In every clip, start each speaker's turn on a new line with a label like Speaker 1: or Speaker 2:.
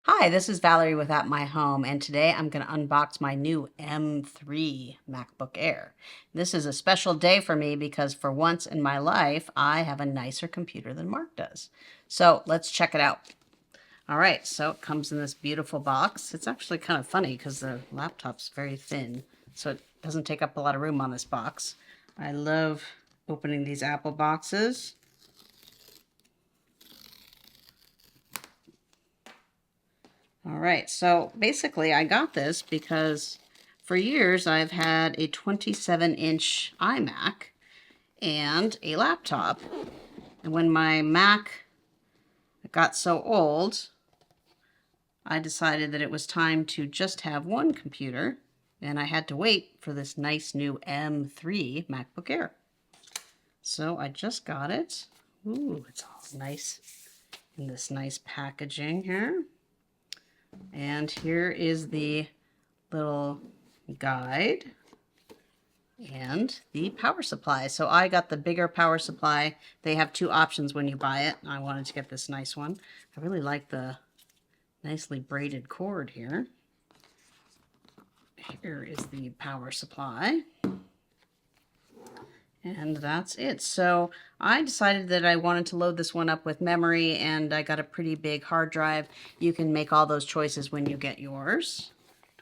Speaker 1: Hi, this is Valerie with At My Home, and today I'm going to unbox my new M3 MacBook Air. This is a special day for me because for once in my life, I have a nicer computer than Mark does. So let's check it out. All right, so it comes in this beautiful box. It's actually kind of funny because the laptop's very thin, so it doesn't take up a lot of room on this box. I love opening these Apple boxes. All right, so basically I got this because for years I've had a 27-inch iMac and a laptop. And when my Mac got so old, I decided that it was time to just have one computer, and I had to wait for this nice new M3 MacBook Air. So I just got it. Ooh, it's all nice in this nice packaging here. And here is the little guide and the power supply. So I got the bigger power supply. They have two options when you buy it. I wanted to get this nice one. I really like the nicely braided cord here. Here is the power supply. And that's it. So I decided that I wanted to load this one up with memory, and I got a pretty big hard drive. You can make all those choices when you get yours.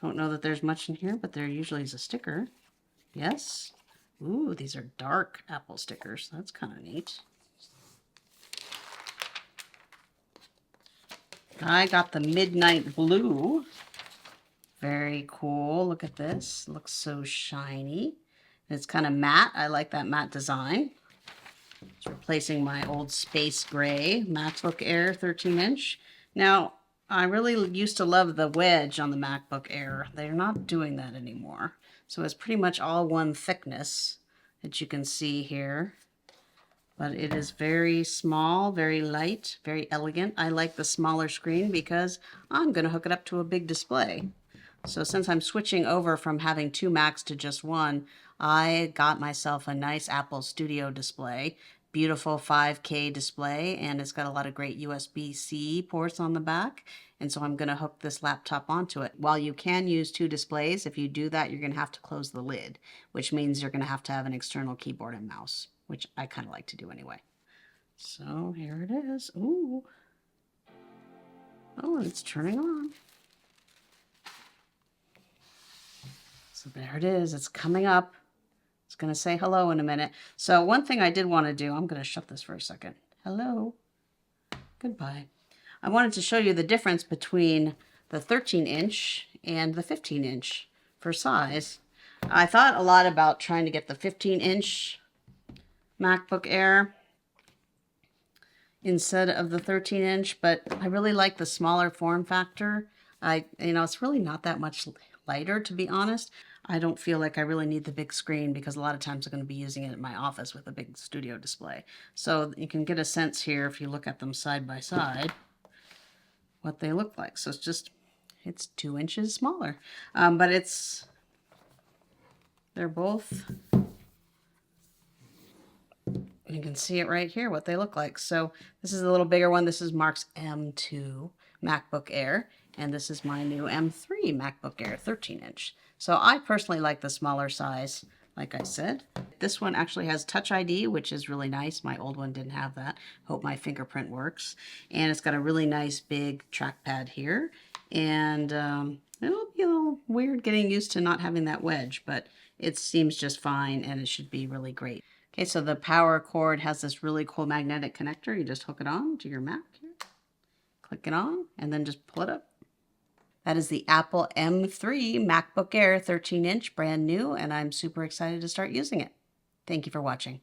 Speaker 1: Don't know that there's much in here, but there usually is a sticker. Yes. Ooh, these are dark Apple stickers. That's kind of neat. I got the midnight blue. Very cool. Look at this. Looks so shiny. It's kind of matte. I like that matte design. It's replacing my old space gray MacBook Air 13-inch. Now, I really used to love the wedge on the MacBook Air. They're not doing that anymore. So it's pretty much all one thickness that you can see here. But it is very small, very light, very elegant. I like the smaller screen because I'm going to hook it up to a big display. So since I'm switching over from having two Macs to just one, I got myself a nice Apple Studio display, beautiful 5K display, and it's got a lot of great USB-C ports on the back. And so I'm going to hook this laptop onto it. While you can use two displays, if you do that, you're going to have to close the lid, which means you're going to have an external keyboard and mouse, which I kind of like to do anyway. So here it is. Ooh. Oh, it's turning on. So there it is. It's coming up. It's going to say hello in a minute. So one thing I did want to do, I'm going to shut this for a second. Hello. Goodbye. I wanted to show you the difference between the 13-inch and the 15-inch for size. I thought a lot about trying to get the 15-inch MacBook Air instead of the 13-inch, but I really like the smaller form factor. It's really not that much lighter, to be honest. I don't feel like I really need the big screen because a lot of times I'm going to be using it in my office with a big studio display. So you can get a sense here if you look at them side by side what they look like. So it's 2 inches smaller, but they're both, you can see it right here what they look like. So this is a little bigger one. This is Mark's M2 MacBook Air, and this is my new M3 MacBook Air 13-inch. So I personally like the smaller size, like I said. This one actually has Touch ID, which is really nice. My old one didn't have that. Hope my fingerprint works. And it's got a really nice big trackpad here. And it'll be a little weird getting used to not having that wedge, but it seems just fine, and it should be really great. Okay, so the power cord has this really cool magnetic connector. You just hook it on to your Mac here. Click it on, and then just pull it up. That is the Apple M3 MacBook Air 13-inch, brand new, and I'm super excited to start using it. Thank you for watching.